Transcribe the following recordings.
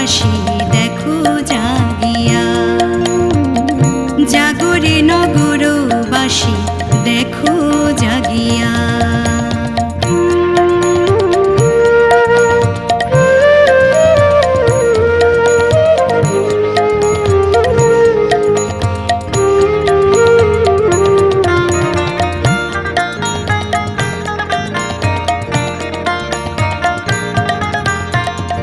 নগরবাসী দেখো জাগিয়া, জাগরে নগরবাসী দেখো জাগিয়া।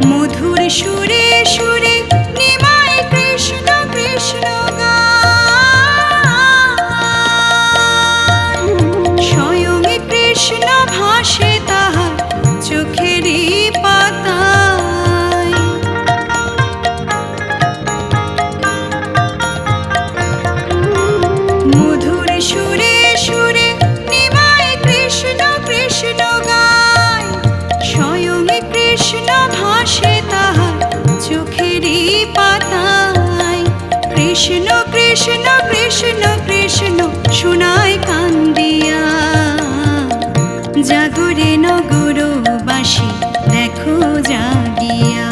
মধুর সুরে সুরে নিমাই কৃষ্ণ কৃষ্ণ গান, স্বয়ং কৃষ্ণ ভাসে তাহার চোখেরই পাতায়। মধুর সুরে সুরে নিমাই কৃষ্ণ কৃষ্ণ গান, স্বয়ং কৃষ্ণ ভাসে তাহার চোখেরই পাতায়। কৃষ্ণ কৃষ্ণ কৃষ্ণ কৃষ্ণ শোনায় কান্দিয়া, জাগরে নগরবাসী দেখো জাগিয়া,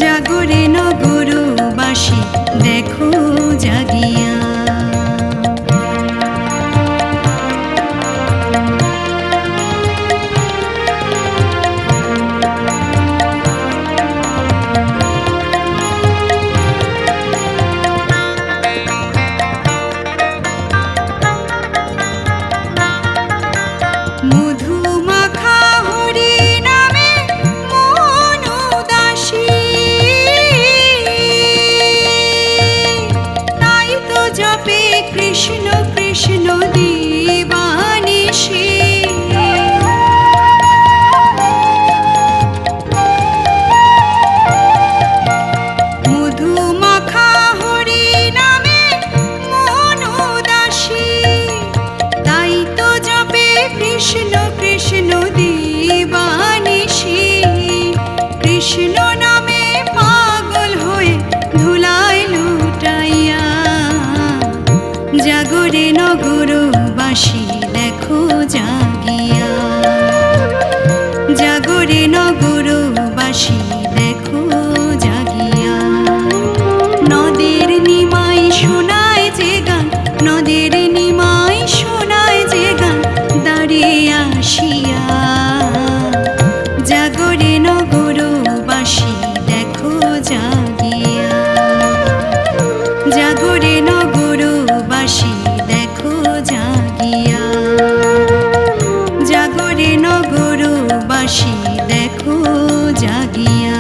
জাগরে নগরবাসী দেখো জাগিয়া। মধুমাখা হরি নামে মন উদাসী, তাই তো জপে কৃষ্ণ কৃষ্ণ দিবানিশি। মধুমাখা হরি নামে মন উদাসী, তাই তো জপে কৃষ্ণ কৃষ্ণ দিবানিশি। কৃষ্ণ নামে পাগল হয়ে ধুলায় লুটাইয়া, জাগরে নগরবাসী দেখো জাগিয়া, জাগরে নগরবাসী দেখো জাগিয়া। নদের নিমাই শোনায় যে গান, নদের নিমাই শোনায় যে গান দাঁড়িয়ে আসিয়া, জাগরে নগরবাসী দেখো জাগিয়া, জাগরে নগরবাসী দেখো জাগিয়া, জাগরে নগরবাসী দেখো জাগিয়া।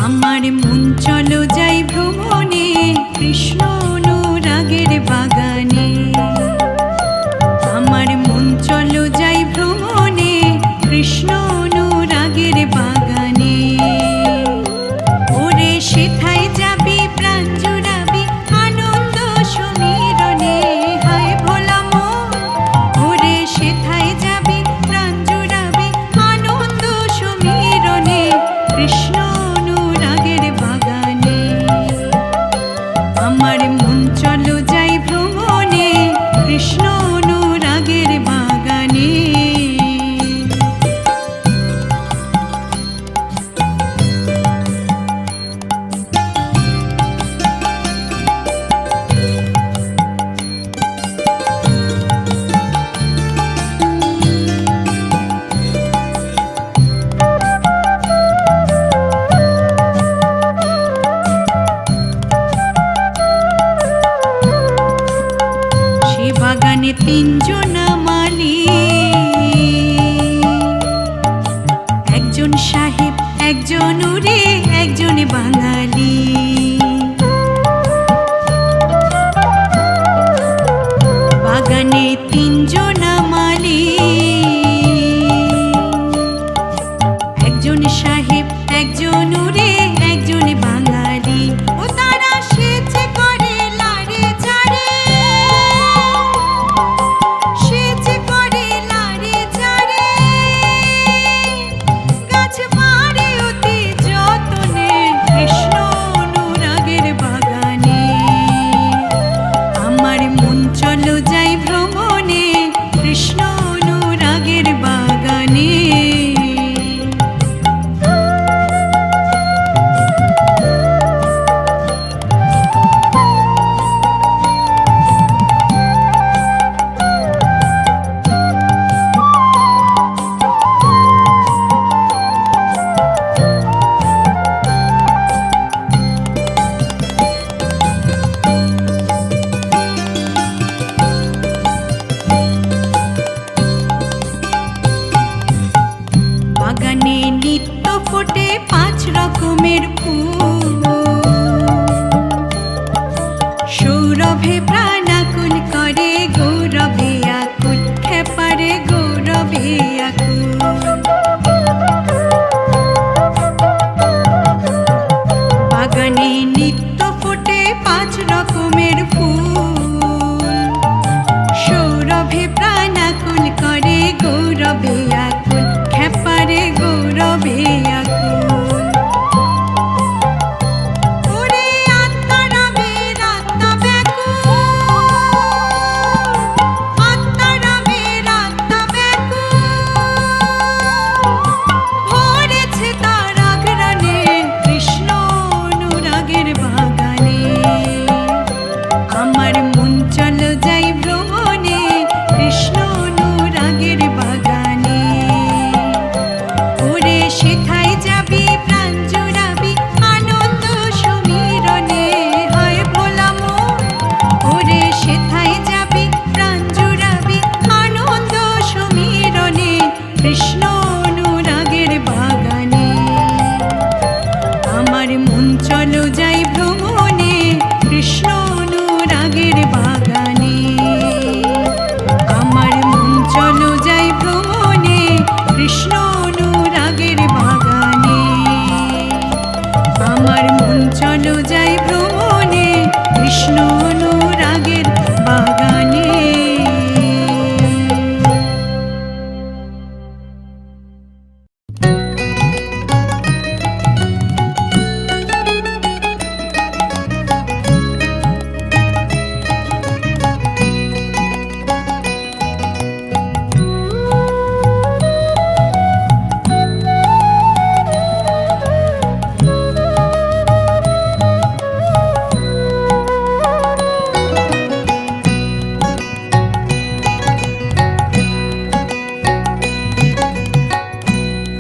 আমার মন চলো যাই ভ্রমণে কৃষ্ণ অনুরাগের বাগানে, আমার মন চলো যাই ভ্রমণে কৃষ্ণ অনুরাগের বাগানে। ওরে সেথায় যাবি প্রাণ জুড়াবি আনন্দ সমীরণে, হায় ভোলা মন। ওরে সেথায় যাবি প্রাণ জুড়াবি আনন্দ সমীরণে কৃষ্ণ অনুরাগের বাগানে। আমার মন চলো যাই ভ্রমণে কৃষ্ণ অনুরাগের বাগানে। সে বাগানে তিনজনা মালি, একজন সাহেব, একজন উড়ে, একজন বাঙালি। বাগানে তিনজনা মালি, বাগানে নিত্য ফোটে 5 রকমের ফুল, সৌরভে প্রাণাকুল করে গৌরবে আকুল, খেপারে গৌরবে আকুল। বাগানে নিত্য ফোটে 5 রকমের ফুল, সৌরভে প্রাণাকুল করে গৌরবে আকুল, খেপারে গৌরবে আকুল। ওরে আত্মারামের আত্মা ব্যাকুল, আত্মারামের আত্মা ব্যাকুল, ভরেছে তার আঘ্রাণে কৃষ্ণ অনুরাগের বাগানে। আমার মন চলো যাই ভ্রমণে কৃষ্ণ অনুরাগের বাগানে। ওরে সেথায় যাবি প্রাণ জুড়াবি আনন্দ সমীরণে, হয় ভোলা মন। ওরে সেথায় যাবি প্রাণ জুড়াবি আনন্দ সমীরণে কৃষ্ণ অনুরাগের বাগানে। আমার মন চলো যাই ভ্রমণে কৃষ্ণ অনুরাগের বাগানে। আমার মন চলো যাই ভ্রমণে কৃষ্ণ অনুরাগের বাগানে। আমার মন চলো যাই ভ্রমণে কৃষ্ণ অনুরাগের বাগানে।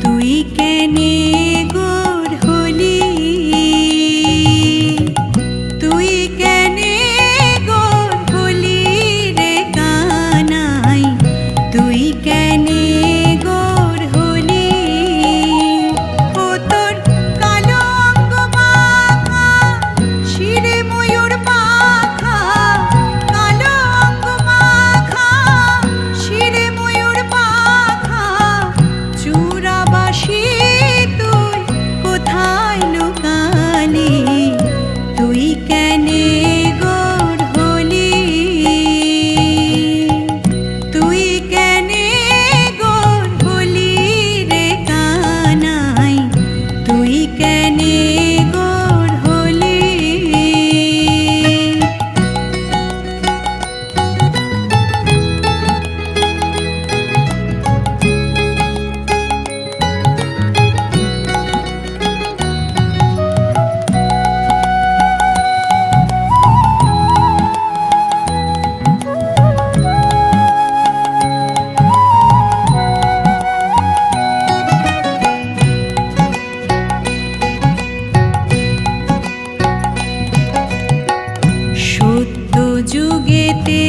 তুই কেনে গোর হলি, তুই কেনে গোর হলি রে কানাই, তুই কেনে গোর হলি। ও তোর কালো অঙ্গ মাখা, শিরে ময়ূর পাখা, কালো অঙ্গ মাখা, শিরে ময়ূর পাখা, চূড়াবাসী তুই কোথায় লুকালি, তুই কেনে গোর হলি, তুই কেনে গোর হলি রে কানাই, তুই কেনে গোর হলি। সত্য যুগেতে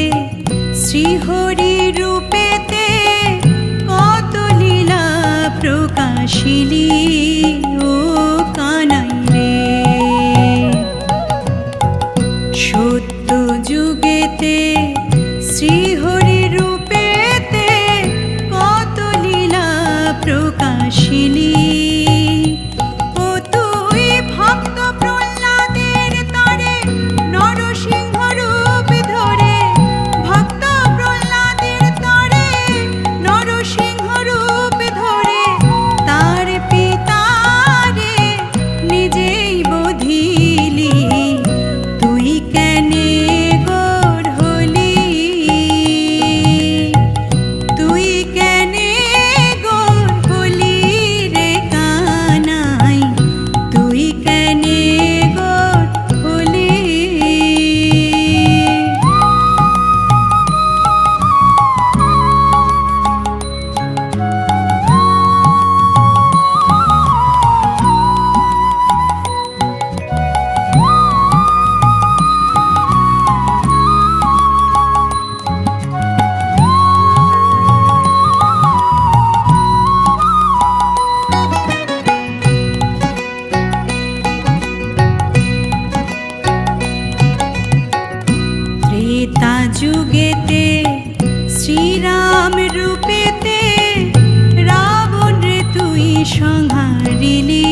শ্রীহরি রূপেতে কত লীলা প্রকাশিলি ও কানাই রে। সত্য যুগেতে শ্রীহরি রূপেতে কত লীলা প্রকাশিলি। ও তুই ভক্ত প্রহ্লাদের তরে নরসিংহ রূপ ধরে, ভক্ত প্রহ্লাদের তরে নরসিংহ রূপ ধরে, তার পিতারে নিজেই বধিলি, তুই কেনে গোর হলি, তুই কেনে গোর হলি রে সংহারিলি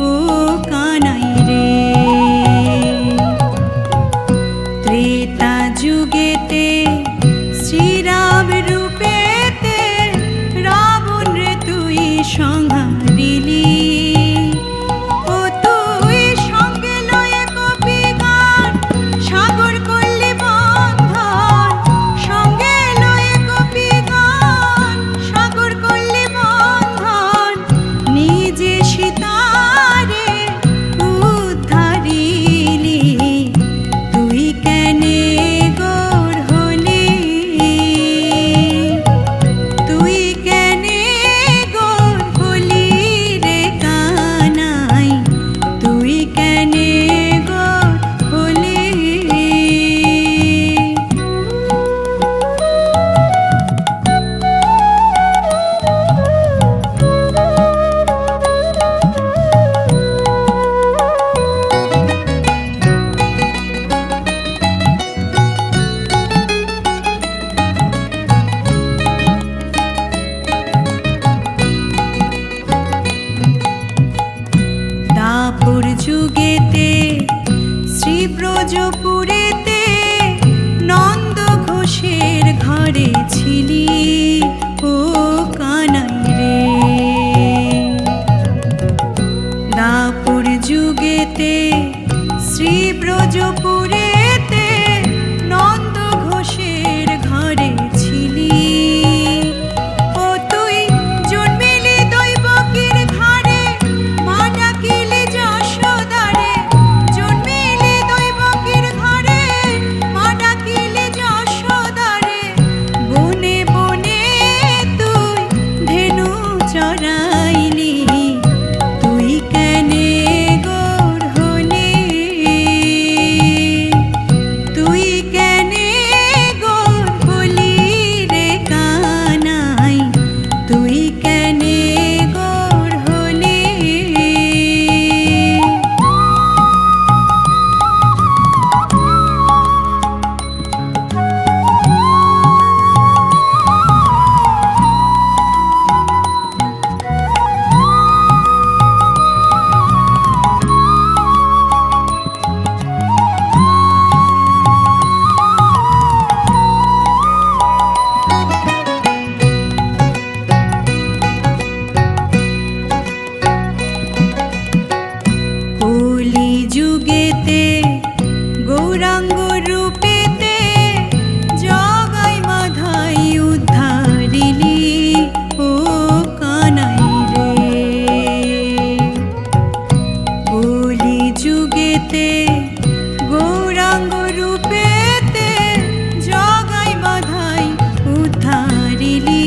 ও কানাই রে। ত্রেতা যুগেতে শ্রীরাম রূপেতে রাবণ রে তুই সংহারিলি। দাপর যুগেতে শ্রীব্রজপুরেতে নন্দ ঘোষের ঘরে ছিলি ও কানাই রে। দাপর যুগেতে শ্রীব্রজপুরেতে নন্দ ঘোষের ঘরে ছিলি। যুগেতে গৌরাঙ্গ রূপেতে জগাই মাধাই উদ্ধারিলি ও কানাই রে। কলি যুগেতে গৌরাঙ্গ রূপেতে জগাই মাধাই উদ্ধারিলি।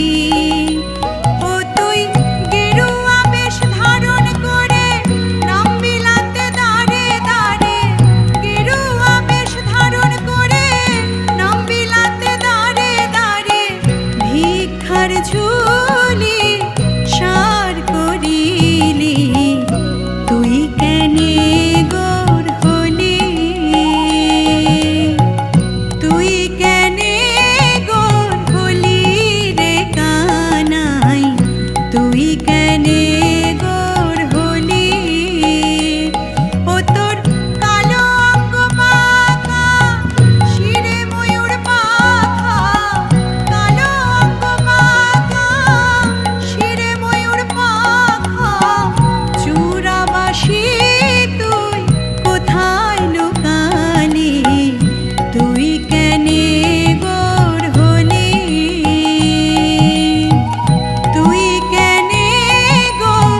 ঝুলি সার করিলি তুই কেনে গোর হলি। তুই কেনে গোর হলি রে কানাই তুই কেনে গোর হলি। ও তোর কালো অঙ্গ মাখা শিরে ময়ূর পাখা, কালো অঙ্গ মাখা শিরে ময়ূর পাখা, চূড়াবাসী তুই কোথায় লুকালি তুই কেনে গোর হলি। তুই কেনে গোর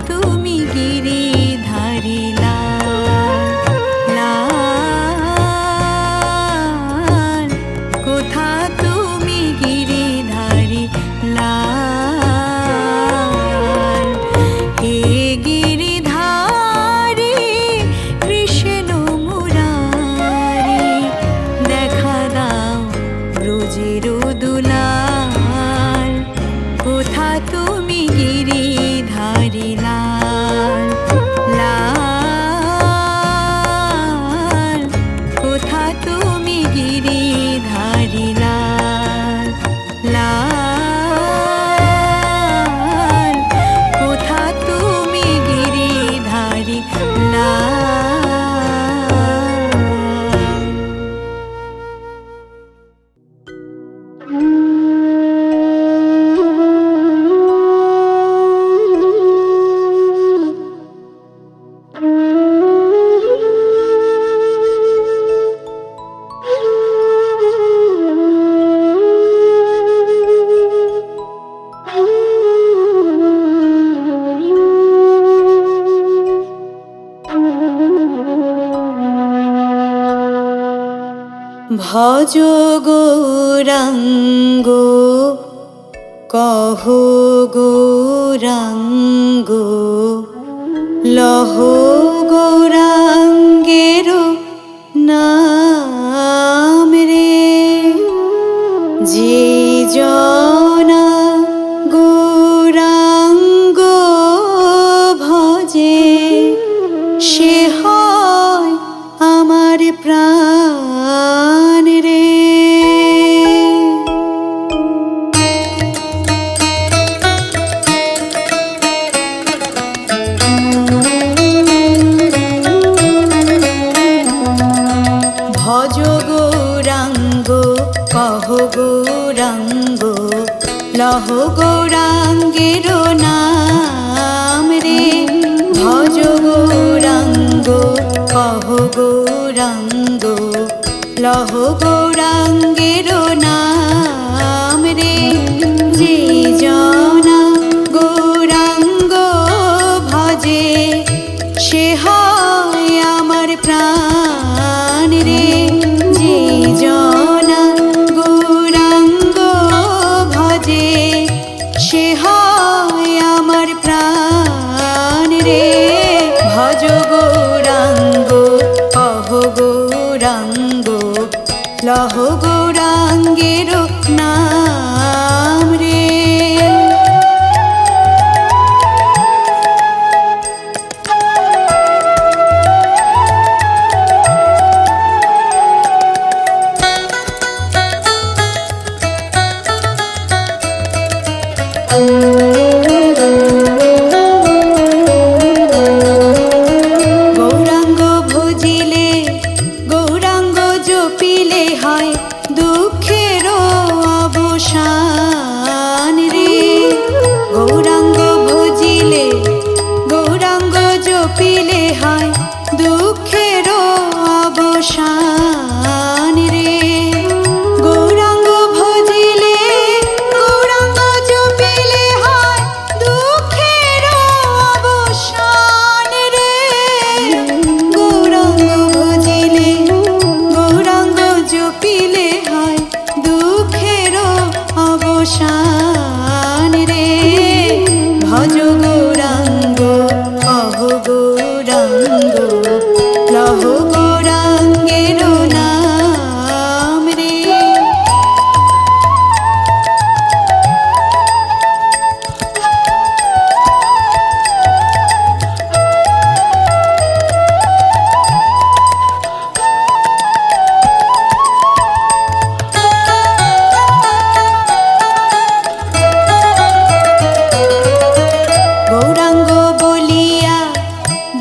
তুমি গিরিধারী লাল, লাল, কোথা তুমি গিরিধারী লাল। হে গিরিধারী কৃষ্ণ মুরারি, দেখা দাও ব্রজের দুলাল, কোথা তুমি গিরিধারী লাল, লাল, কোথা তুমি গিরিধারী লাল, লাল, কোথা তুমি গিরিধারী লাল। ভজ গৌরাঙ্গ কহ গৌরাঙ্গ, লহ গৌরাঙ্গের নাম রে। যে জনা গৌরাঙ্গ ভজে, সে হয় আমার প্রাণ রে। ভজ গৌরাঙ্গ কহ গৌরাঙ্গ, লহ গৌরাঙ্গের নাম রে। ভজ গৌরাঙ্গ কহ গৌরাঙ্গ, লহ গৌরাঙ্গের নাম রে। যে জনা গৌরাঙ্গ ভজে, সে হয় আমার প্রাণ রে। যে জনা গৌরাঙ্গ ভজে, সে হয় আমার প্রাণ রে। ভজ গৌরাঙ্গ কহ গৌরাঙ্গ, লহ গৌরাঙ্গের নাম রে। গৌরাঙ্গ ভজিলে, গৌরাঙ্গ জপিলে হয় দুঃখের অবসান রে। গৌরাঙ্গ ভজিলে, গৌরাঙ্গ জপিলে হয় দুঃখের অবসান রে। গৌরাঙ্গ ভজিলে, গৌরাঙ্গ জপিলে হয় দুঃখের অবসান রে। গৌরাঙ্গ ভজিলে, গৌরাঙ্গ জপিলে হয় দুঃখের অবসান রে। ভজ গৌরাঙ্গ কহ গৌরাঙ্গ, লহ গৌরাঙ্গের নাম রে। গৌরাঙ্গ বলিয়া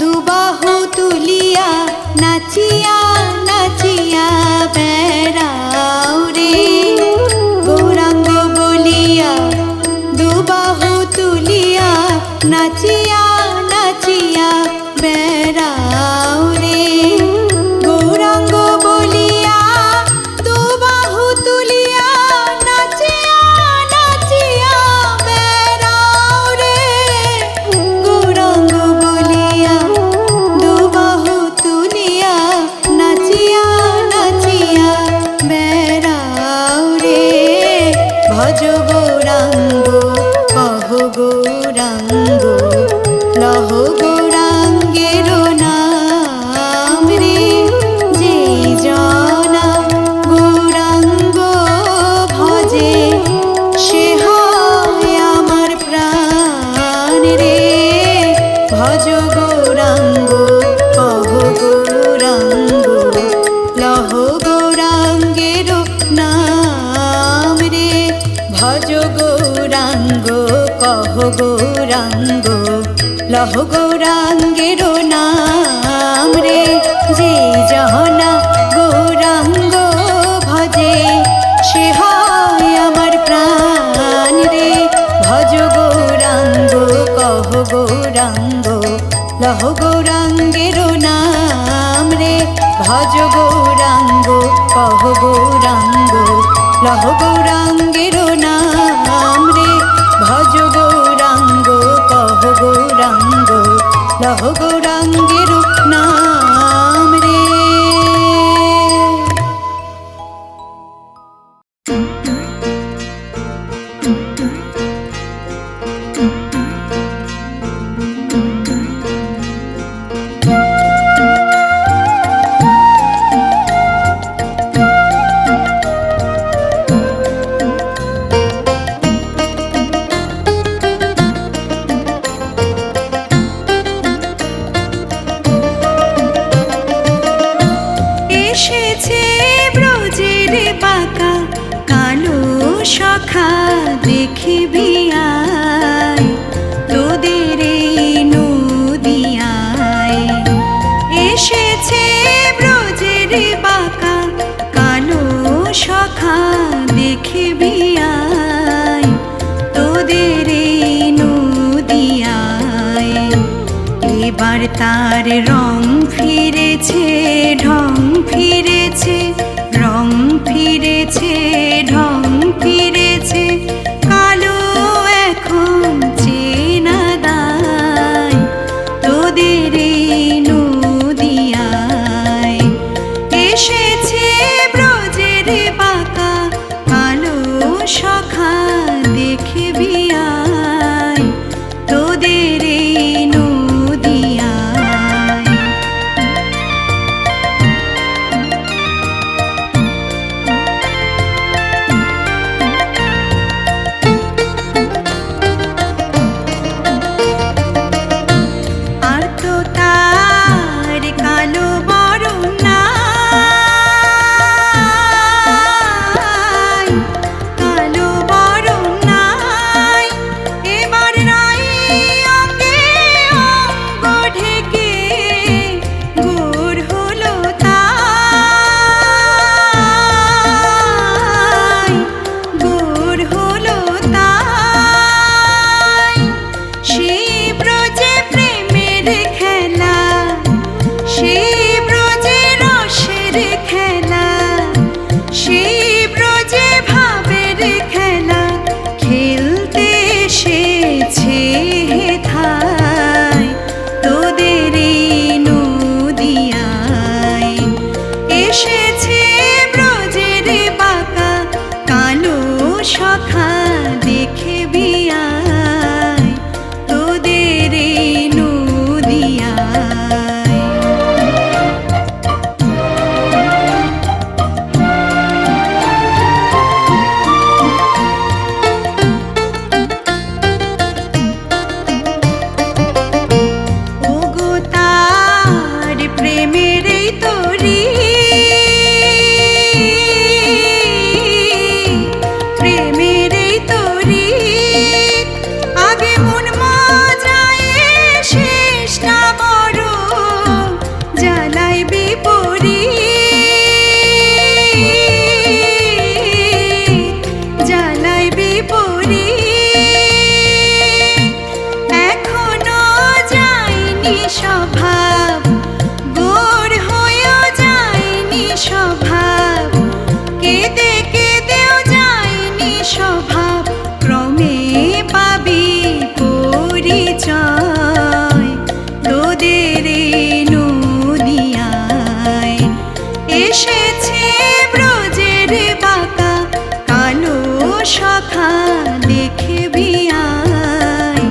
দুবাহু তুলিয়া, নাচিয়া নাচিয়া বেড়াও রে। গৌরাঙ্গ বলিয়া দুবাহু তুলিয়া, নাচিয়া নাচিয়া বেড়াও রে। গৌরাঙ্গ বলিয়া দুবাহু তুলিয়া, নাচিয়া নাচিয়া বেড়াও রে। গৌরাঙ্গ গৌরাঙ্গ লহ গৌরাঙ্গের নাম রে। যেই জনা গৌরাঙ্গ ভজে সে হয় আমার প্রাণ রে। ভজ গৌরাঙ্গ কহ গৌরাঙ্গ লহ গৌরাঙ্গের নাম রে। ভজ গৌরাঙ্গ কহ গৌরাঙ্গ লহ গৌরাঙ্গের নাম রে। যে জনা গৌরাঙ্গ ভজে সে হয় আমার প্রাণ রে। ভজ গৌরাঙ্গ কহ গৌরাঙ্গ লহ গৌরাঙ্গের নাম রে। ভজ গৌরাঙ্গ কহ গৌরাঙ্গ লহ গৌরাঙ্গের নাম রে। ভজ গৌরাঙ্গ কহ গৌরাঙ্গ লহ গৌরাঙ্গের নাম রে। এসেছে ব্রজের বাঁকা কালো সখা দেখিবি আয় তোদের এই নদিয়ায়। এসেছে ব্রজের বাঁকা কালো সখা দেখিবি আয় তোদের এই নদিয়ায়। এবার তার রং ফিরেছে ঢং ফিরেছে রং ফিরেছে ঢং ফিরেছে কালো এখন চেনা দায় তোদের এই নদিয়ায়। এসেছে ব্রজের বাঁকা কালো সখা দেখবি আয় তোদের এই নদিয়ায়। আর তো তার কালো বরণ নাই, কালো বরণ নাই। এবার নাই অঙ্গে অঙ্গ ঢেকে গোর হলো তাই, গোর হলো তাই। সেই ব্রজে প্রেমের খেলা, সেই ব্রজে রসের খেলা, সেই ব্রজে ভাবের খেলা খেলতে এসেছে হেথায় তোদের এই নদিয়ায়। এসেছে ব্রজের বাঁকা কালো সখা দেখবি আয় তোদের এই নদিয়ায়। ওগো তার প্রেমের এই তরি, প্রেমের এই তরি আগে মন মজায় শেষ না বড় জ্বালাই বিপরীত, জ্বালাই বিপরীত। এখনো যায়নি স্বভাব, গোর হয়েও যায়নি স্বভাব, কেঁদে কেঁদেও যায়নি স্বভাব। ক্রমে পাবি পরিচয় তোদের এই নদিয়ায়। এসেছে ব্রজের বাঁকা কালো সখা দেখবি আয়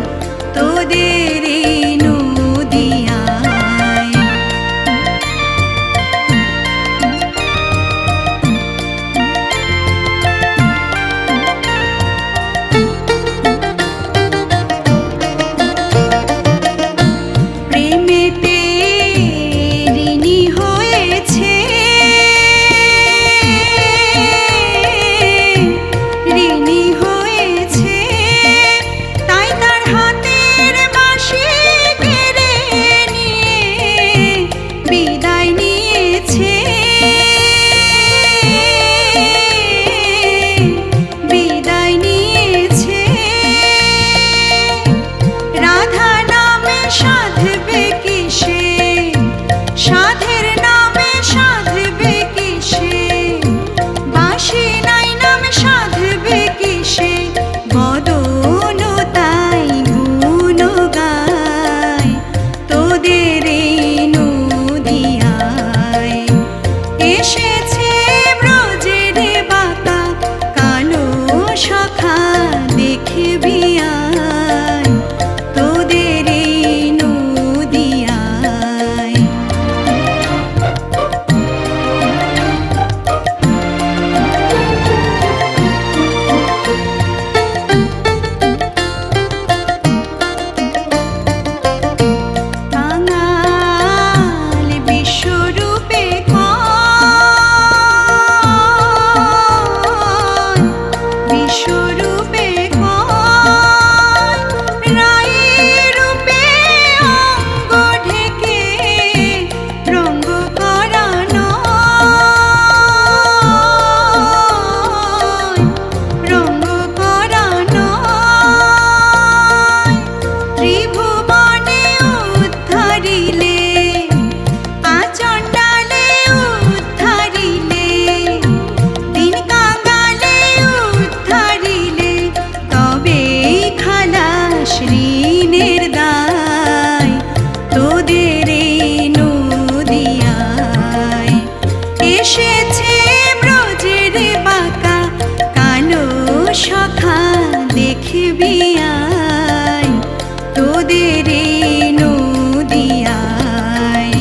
তোদের এই নদিয়ায়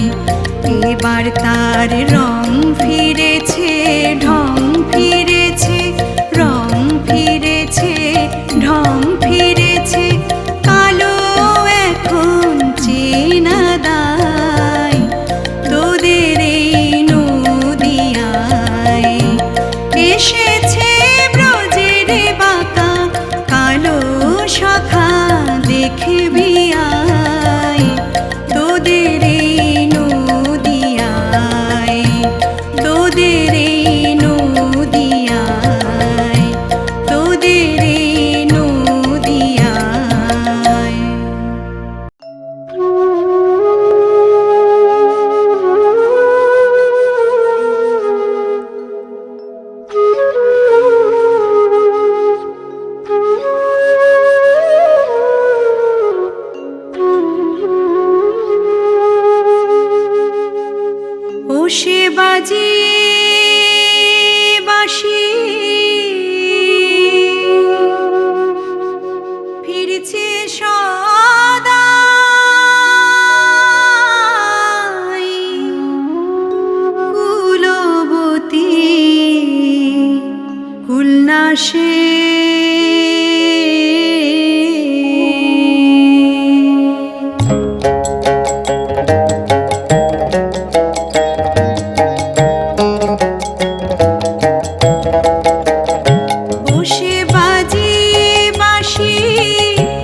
এবার তার রং ফিরেছে, ঢং ফিরেছে, রং ফিরেছে, ঢং ফিরেছে, কালো এখন চেনা দায়। তোদের এই নদিয়ায় এসেছে ব্রজের বাঁকা কালো শাখা, দেখবি আয়। তোদের এই নদিয়ায়, তোদের এই নদিয়ায়, তোদের এই নদিয়ায়। ও সে বাজিয়ে বাঁশি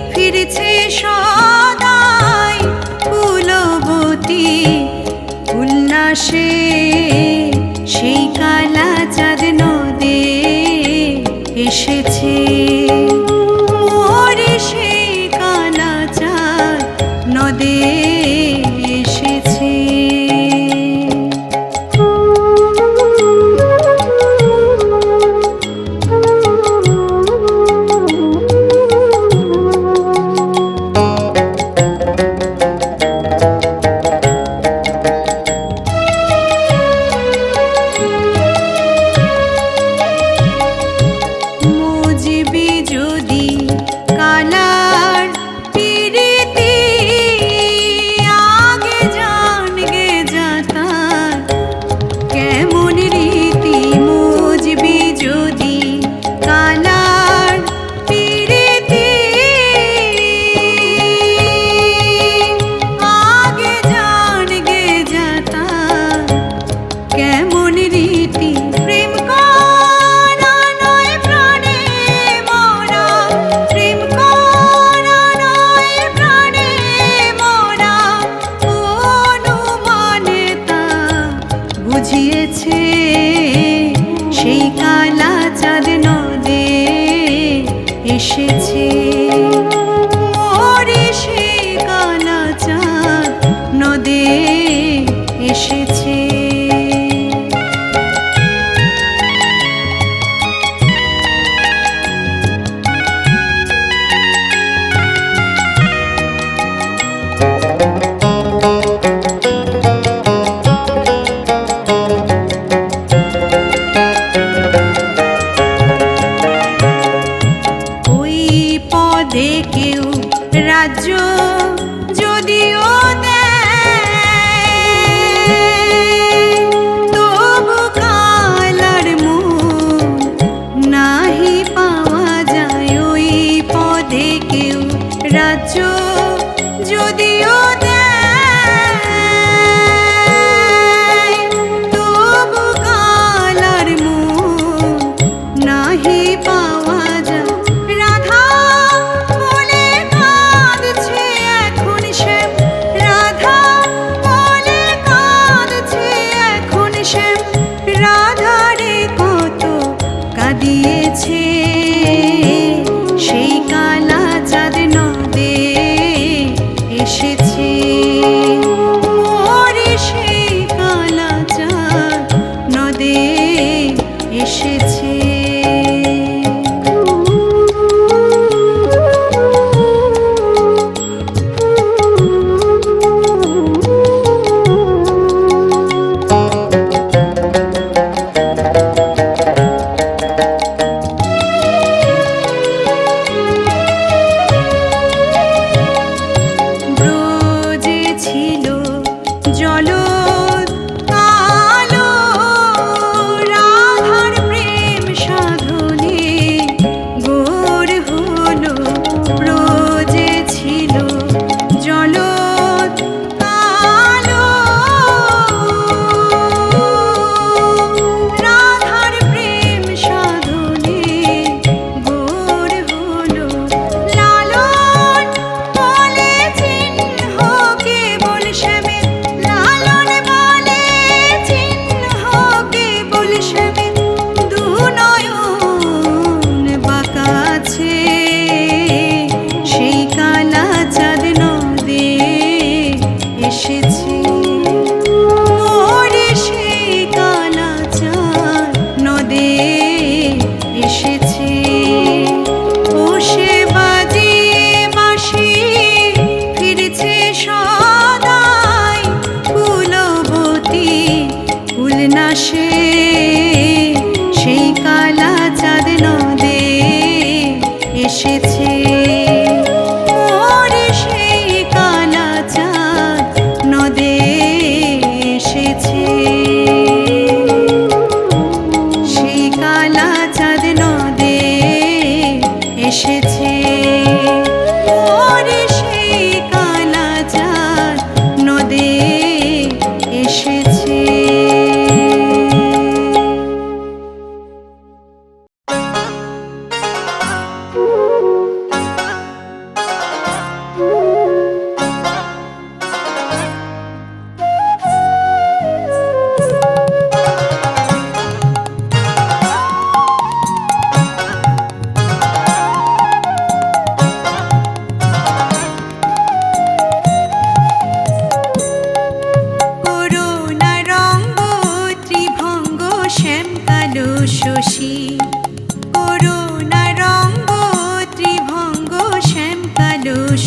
ফিরছে সদাই, কুলবতী কুলনাশে সেই কালা চাঁদ নদে এসেছে, মোরে সেই কালা চাঁদ নদে এসেছে। সেই কালা চাঁদ নদে এসেছে, মোরে সেই কালা চাঁদ নদে এসেছে। কেউ রাজ্য যদিও দেয়, তবু কালার মন নাহি পাওয়া যায়। ওই পদে কেউ রাজ্য যদিও দেয়, তবু কালার মন নাহি পাওয়া যায়। দিয়েছে সেই কালা চাঁদ নদে এসেছে।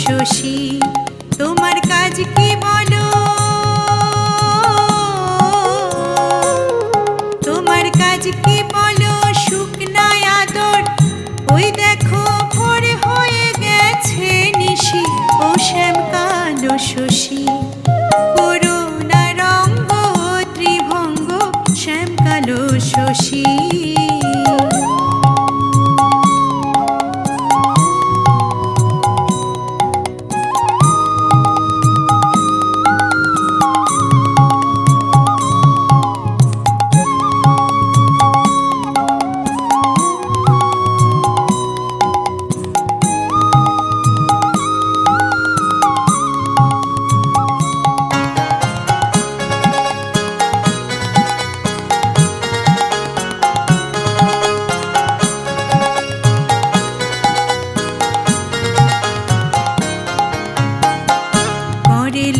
শশী তোমার কাজ কি বলো, তোমার কাজ কি বলো শুকনায় আদর, ওই দেখো ভোর হয়ে গেছে নিশি, ও শ্যাম কালো শশী করুণা রঙ্গ ত্রিভঙ্গ শ্যাম কালো শশী।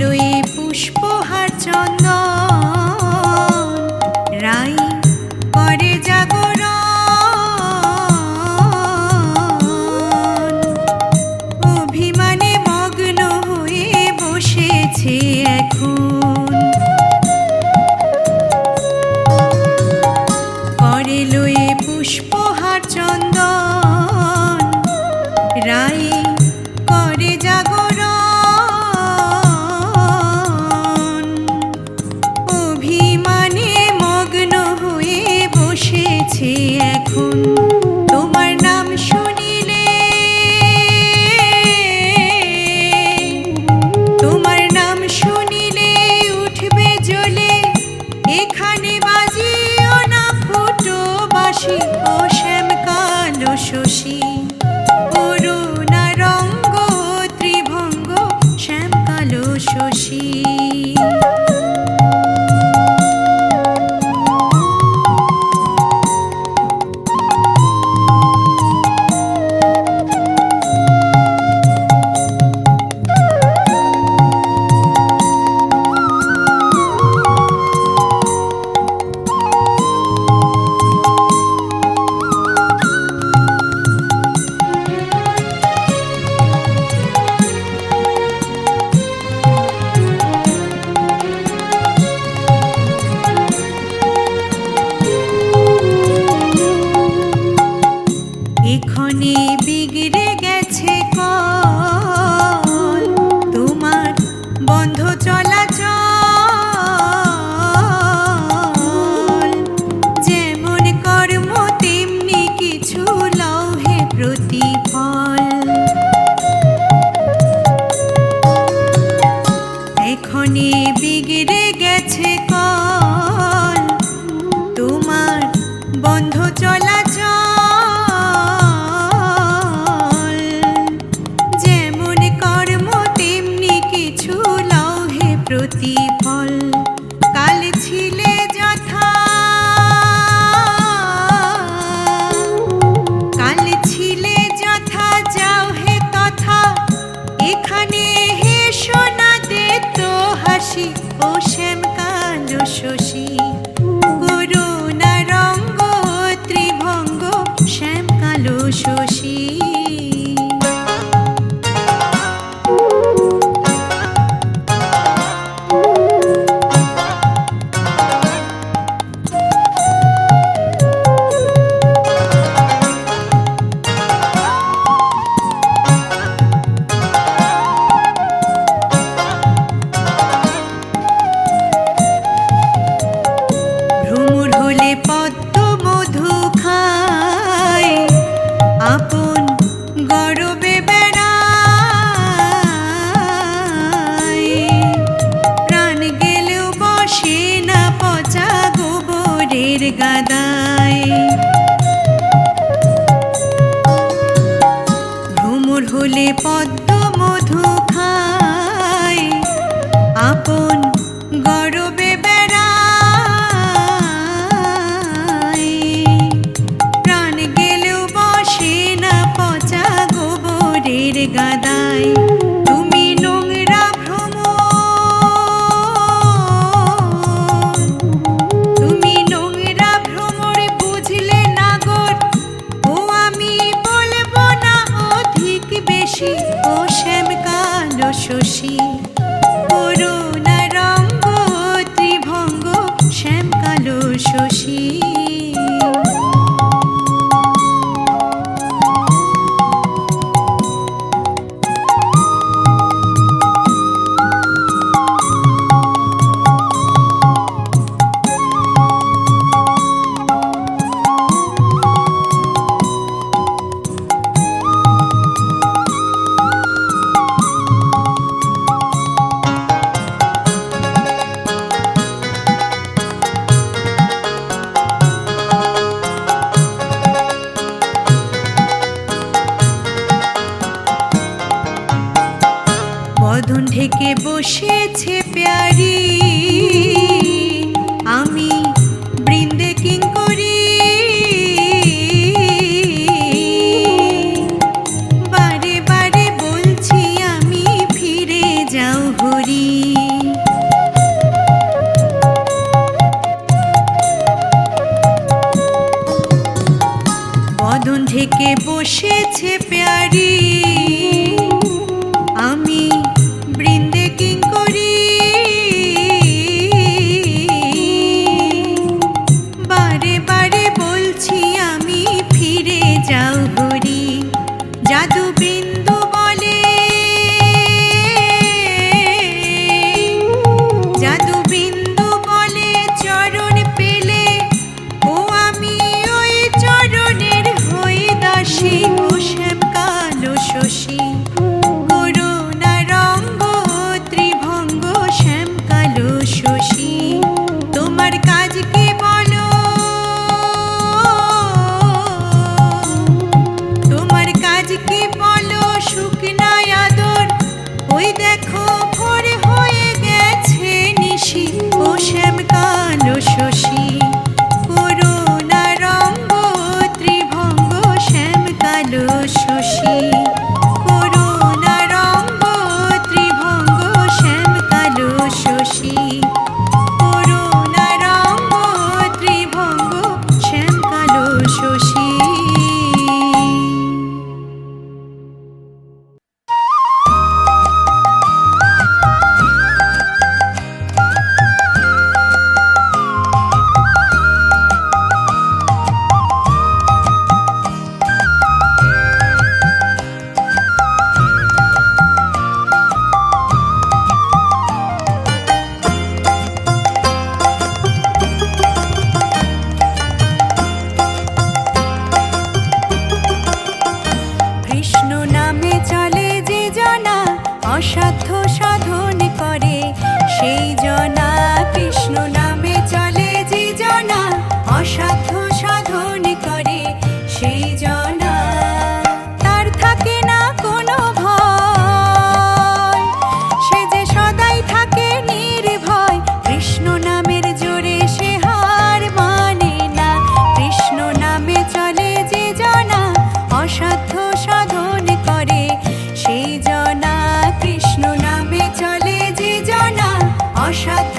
লয়ে পুষ্পহার চন্দন রাই করে জাগরণ, অভিমানে মগ্ন হয়ে বসেছে এখন, করে লয়ে পুষ্পহার চন্দন রাই করে জাগরণ, এখন তোমার নাম শুনিলে, তোমার নাম শুনিলে উঠবে জ্বলে, এখানে বাজিও না ফুটো বাঁশি, ও শ্যাম কালো শশী করুণা রঙ্গ ত্রিভঙ্গ শ্যাম কালো শশী। এক্ষণে বিগড়ে গেছে কল তোমার বন্ধ চলাচল, যেমন কর্ম তেমনি কিছু লৌহে প্রতিফল, এক্ষণে বিগড়ে গেছে কল তোমার বন্ধ চলাচল, প্রতিফল কাল ছিলে যথা, কাল ছিলে যথা যাও হে তথা, এখানে হে সোনা দে তো হাসি, ও শ্যাম কালো শশী করুণা রঙ্গ ত্রিভঙ্গ শ্যাম কালো শশী। পদ্ম মধু খায় আপন গরবে বেড়ায়, প্রাণ গেলেও বসে না পচা গোবরের গাদায়, ভ্রমর হলে পদ্ম মধু খায় আপন গরবে বেড়ায়, প্রাণ গেলেও বসে না পচা গোবরের গাদায়, তুমি নোংরা ভ্রমর, তুমি নোংরা ভ্রমর বুঝলে নাগর, ও আমি বলবো না অধিক বেশি, ও শ্যাম শশী করুণারঙ্গ ত্রিভঙ্গ শ্যামকালো শশী। বদন ঢেকে বসেছে প্যারি, আমি বৃন্দে কিঙ্করি। বারে বারে বলছি আমি ফিরে যাও হরি। বদন ঢেকে বসেছে প্যারি, আমি বৃন্দে কিঙ্করি। বারে বারে বলছি আমি ফিরে যাও হরি। জাদু বিন্দু বলে, জাদু বিন্দু বলে চরণ পেলে, ও আমি ওই চরণের হয়ে দাসী। ও শ্যামকালো শশী করুণারঙ্গ ত্রিভঙ্গ শ্যামকালো শশী। তোমার কাজ কি বলো, তোমার কাজ কি বলো শুকনায় আদর। ওই দেখো ভোর হয়ে গেছে নিশি। ও শ্যামকালো শশী করুণারঙ্গ ত্রিভঙ্গ শ্যামকালো শশী। করুণারঙ্গ ত্রিভঙ্গ শ্যামকালো শশী। করুণারঙ্গ ত্রিভঙ্গ শ্যামকালো শশী। কৃষ্ণ নামে চলে যে জনা, অসাধ্য সাধন করে সেই জনা। কৃষ্ণ নামে চলে যে জনা, অসাধ্য সাধন করে সেই জনা। তার থাকে না কোনো ভয়, সে যে সদাই থাকে নির্ভয়। কৃষ্ণ নামের জোরে সে হার মানে না। কৃষ্ণ নামে চলে যে জনা, অসাধ্য সাধন করে সেই জনা। কৃষ্ণ নামে চলে যে জনা, অসাধ্য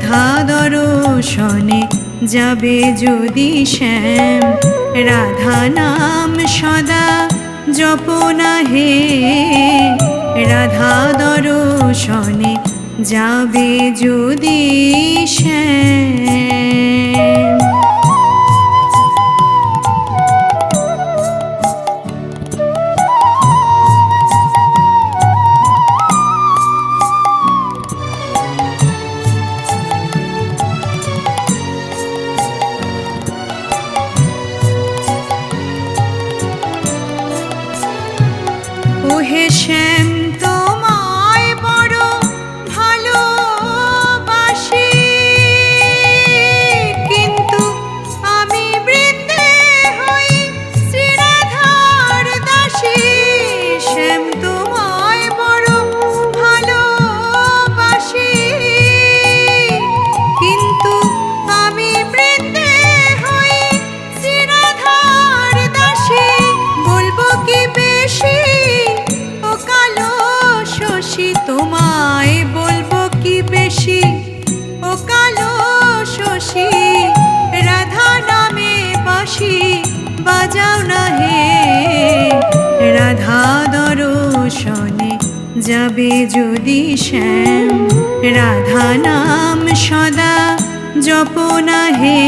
রাধা দর্শনে যাবে যদি শ্যাম, রাধা নাম সদা জপনা হে, রাধা দর্শনে যাবে যদি শ্যাম। ওহে শ্যাম তোমায় বড় ভালোবাসি, কিন্তু আমি বৃন্দে হই শ্রীরাধার দাসী। শ্যাম তোমায় বড় ভালোবাসি, কিন্তু আমি বৃন্দে হই শ্রীরাধার দাসী। বলবো কি বেশি ও কালো শশী, তোমায় বলবো কি বেশি ও কালো শশী, রাধা নামে বাঁশি বাজাও না হে, রাধা দর্শনে যাবে যদি শ্যাম, রাধা নাম সদা জপনা হে,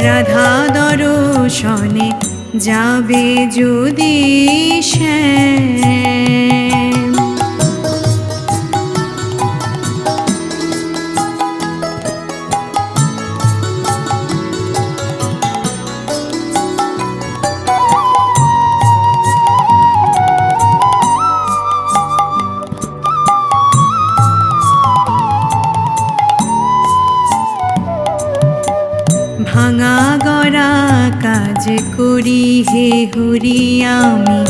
রাধা দর্শনে যাবে যদি শ্যাম। ভাঙা গড়া কাজ করি হে হরি আমি,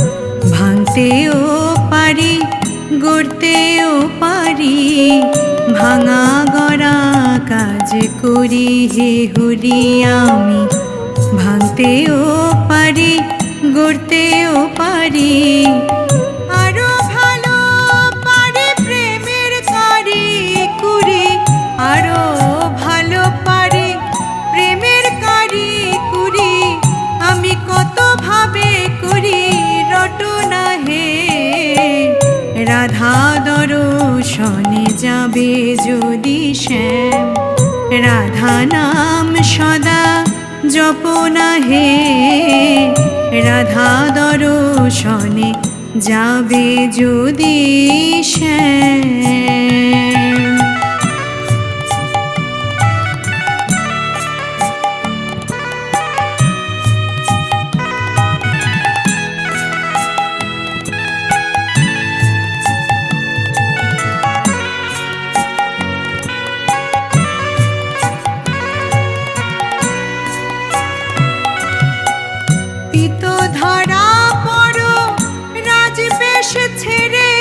ভাঙতেও পারি গড়তেও পারি। ভাঙা গড়া কাজ করি হে হরি আমি, ভাঙতেও পারি গড়তেও পারি। আরো ভালো পারি প্রেমের কারি কুরি, আরো ভালো পারি প্রেমের কারি কুরি। আমি কত ভাবে করি রটনা হে, রাধা দর্শনে যাবে যদি শ্যাম, রাধা নাম সদা জপনা হে, রাধা দর্শনে যাবে যদি শ্যাম। ধরা পড়ো রাজবেশ ছেড়ে,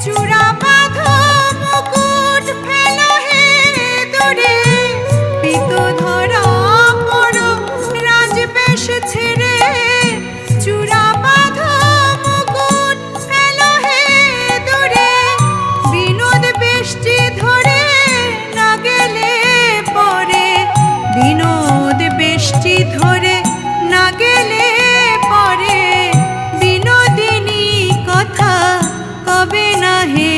চূড়া বাঁধো মুকুট ফেলো হে দূরে। পিত ধরা পড়ো রাজবেশ ছেড়ে, চূড়া বাঁধো মুকুট ফেলো হে দূরে। বিনোদ বেষ্টি ধরে না গেলে পরে, বিনোদ বেষ্টি ধরে না গেলে পরে, বিনোদিনী কথা কবে না হে,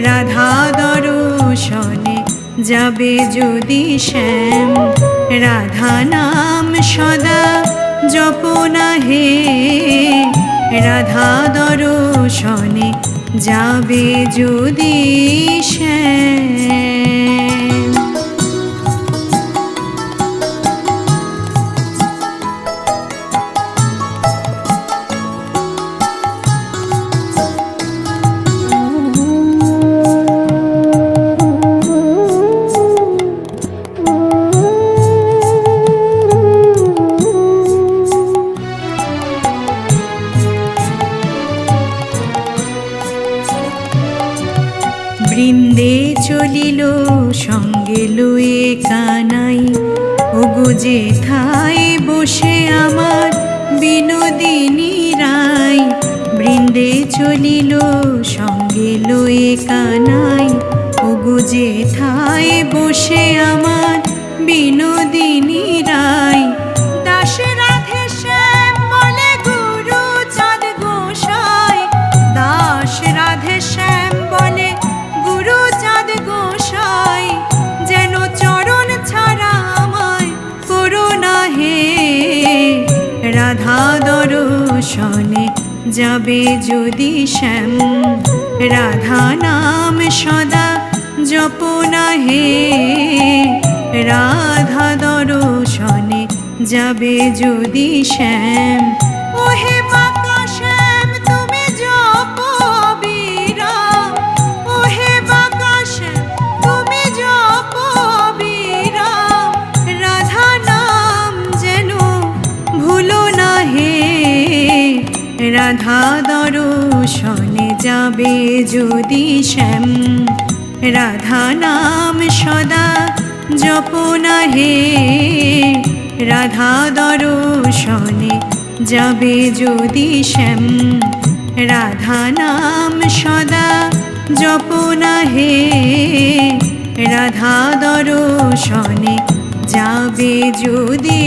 রাধা দর্শনে যাবে যদি শ্যাম, রাধা নাম সদা জপনা হে, রাধা দর্শনে যাবে যদি শ্যাম। বৃন্দে চলিল সঙ্গে লয়ে কানাই, ওগো যেথায় বসে আমার বিনোদিনী রায়। বৃন্দে চলিল সঙ্গে লয়ে কানাই, ওগো ওগো যেথায় বসে আমার বিনোদিনী রায়, দাস রাধে শ্যাম বলে গুরু চাঁদ গোসাই, দাস রাধে শ্যাম বলে গুরু চাঁদ গোসাই, যেন চরণ ছাড়া আমায় করো না হে। রাধা দর্শনে যাবে যদি শ্যাম, রাধা নাম সদা জপ না হে। রাধা দর্শনে যাবে যদি শ্যাম, ওহে বাঁকা শ্যাম তুমি জপ বিরাম, ওহে বাঁকা শ্যাম তুমি জপ বিরাম, রাধা নাম যেন ভুলো না হে। রাধা দর্শনে যাবে যদি শ্যাম, রাধা নাম সদা জপ না হে। রাধা দর্শনে যাবে যদি শ্যাম, রাধা নাম সদা জপ না হে। রাধা দর্শনে যাবে যদি